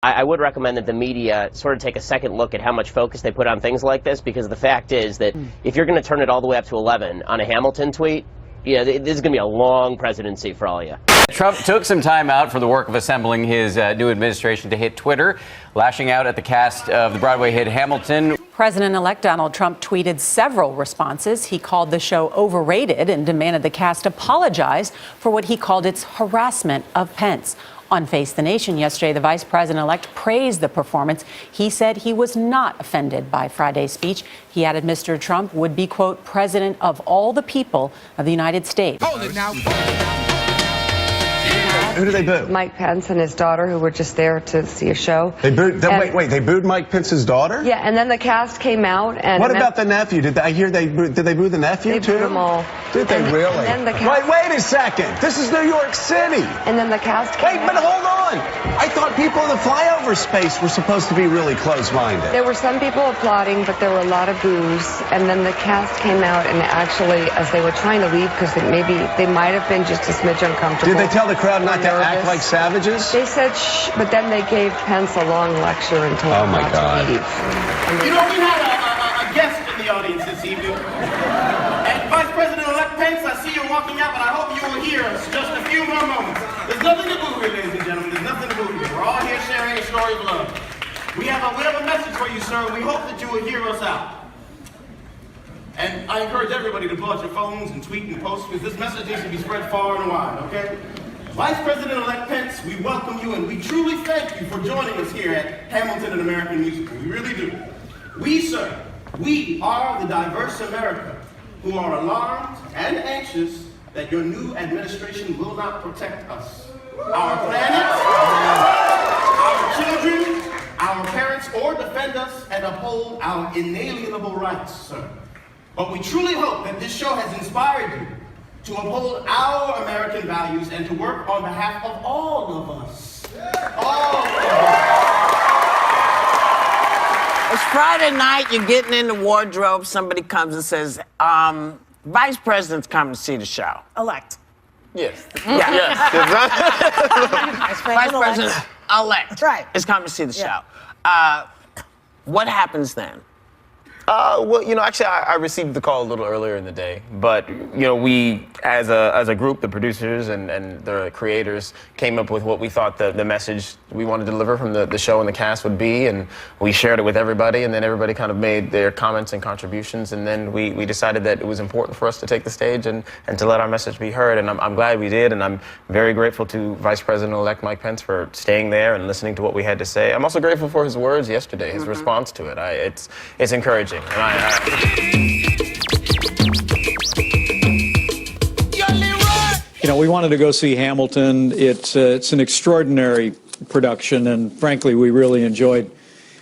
I would recommend that the media sort of take a second look at how much focus they put on things like this, because the fact is that if you're going to turn it all the way up to 11 on a Hamilton tweet, yeah, this is going to be a long presidency for all of you. Trump took some time out for the work of assembling his new administration to hit Twitter, lashing out at the cast of the Broadway hit Hamilton. President-elect Donald Trump tweeted several responses. He called the show overrated and demanded the cast apologize for what he called its harassment of Pence. On Face the Nation yesterday, the vice president-elect praised the performance. He said he was not offended by Friday's speech. He added Mr. Trump would be, quote, president of all the people of the United States. Hold it now. Who did they boo? Mike Pence and his daughter, who were just there to see a show. They booed. Wait, they booed Mike Pence's daughter? Yeah, and then the cast came out and. What about the nephew? Did they boo the nephew they too? They booed them all. Did they really? And then the wait a second. This is New York City. And then the cast came but hold on. I thought people in the flyover space were supposed to be really close-minded. There were some people applauding, but there were a lot of boos. And then the cast came out and actually, as they were trying to leave, because maybe they might have been just a smidge uncomfortable. Did they tell the crowd not to act like savages? They said shh, but then they gave Pence a long lecture and told him not to leave. You know, we had a guest in the audience this evening. And Vice President-elect Pence, I see you walking out, but I hope you will hear us just a few more moments. There's nothing to boo here, ladies and gentlemen. There's nothing to boo here. We're all here sharing a story of love. We have a message for you, sir. We hope that you will hear us out. And I encourage everybody to pull out your phones and tweet and post, because this message needs to be spread far and wide, okay? Vice President-elect Pence, we welcome you, and we truly thank you for joining us here at Hamilton and American Musical. We really do. We, sir, we are the diverse America who are alarmed and anxious that your new administration will not protect us, our planet, our children, our parents, or defend us and uphold our inalienable rights, sir. But we truly hope that this show has inspired you to uphold our American values and to work on behalf of all of us. All of us. It's Friday night, you're getting in the wardrobe, somebody comes and says, Vice President's coming to see the show. Elect. Yes. Yeah. Yes. Vice President-elect is coming to see the show. What happens then? Well, you know, actually, I received the call a little earlier in the day, but, you know, we, as a group, the producers and the creators, came up with what we thought the message we wanted to deliver from the show and the cast would be, and we shared it with everybody, and then everybody kind of made their comments and contributions, and then we decided that it was important for us to take the stage and to let our message be heard, and I'm glad we did, and I'm very grateful to Vice President-elect Mike Pence for staying there and listening to what we had to say. I'm also grateful for his words yesterday, his response to it. It's encouraging. You know, we wanted to go see Hamilton. It's an extraordinary production, and frankly, we really enjoyed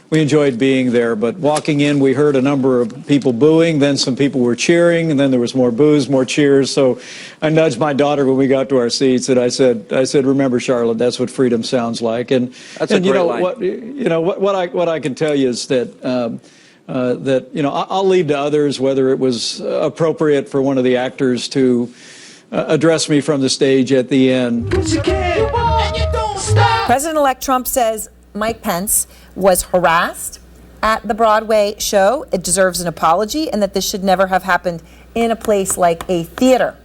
being there. But walking in, we heard a number of people booing, then some people were cheering, and then there was more boos, more cheers. So I nudged my daughter when we got to our seats, and I said, "Remember, Charlotte, that's what freedom sounds like." And that's a great line. What I can tell you is that. I'll leave to others whether it was appropriate for one of the actors to address me from the stage at the end. President-elect Trump says Mike Pence was harassed at the Broadway show. It deserves an apology, and that this should never have happened in a place like a theater.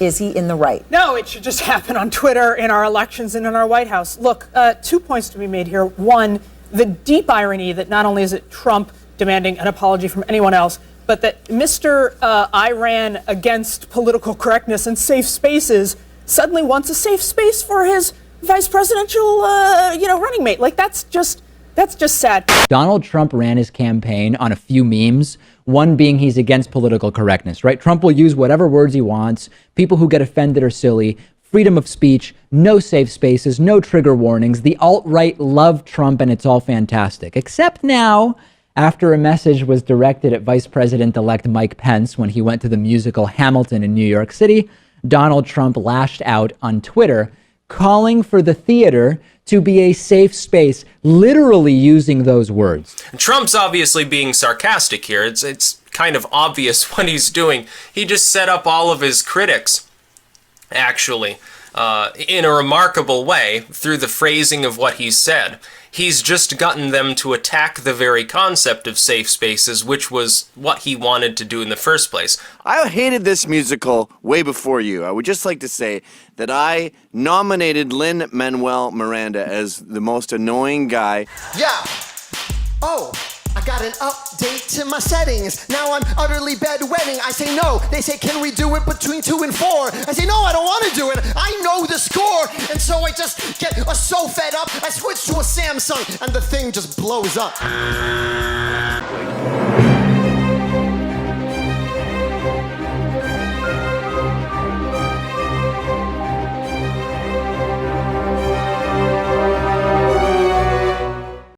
Is he in the right? No, it should just happen on Twitter, in our elections, and in our White House. Look, 2 points to be made here. One, the deep irony that not only is it Trump demanding an apology from anyone else, but that Mr. I ran against political correctness and safe spaces suddenly wants a safe space for his vice presidential, running mate. Like, that's just sad. Donald Trump ran his campaign on a few memes, one being he's against political correctness, right? Trump will use whatever words he wants. People who get offended are silly. Freedom of speech, no safe spaces, no trigger warnings. The alt-right love Trump, and it's all fantastic. Except now, after a message was directed at Vice President-elect Mike Pence when he went to the musical Hamilton in New York City, Donald Trump lashed out on Twitter, calling for the theater to be a safe space, literally using those words. Trump's obviously being sarcastic here. It's kind of obvious what he's doing. He just set up all of his critics, actually, in a remarkable way through the phrasing of what he said. he's just gotten them to attack the very concept of safe spaces, which was what he wanted to do in the first place. I hated this musical way before you. I would just like to say that I nominated Lin-Manuel Miranda as the most annoying guy. Yeah. Oh, I got an update to my settings. Now I'm utterly bedwetting. I say no. They say, can we do it between 2 and 4? I say, no, I don't want to do it. I know the score. And so I just get so fed up. I switch to a Samsung and the thing just blows up.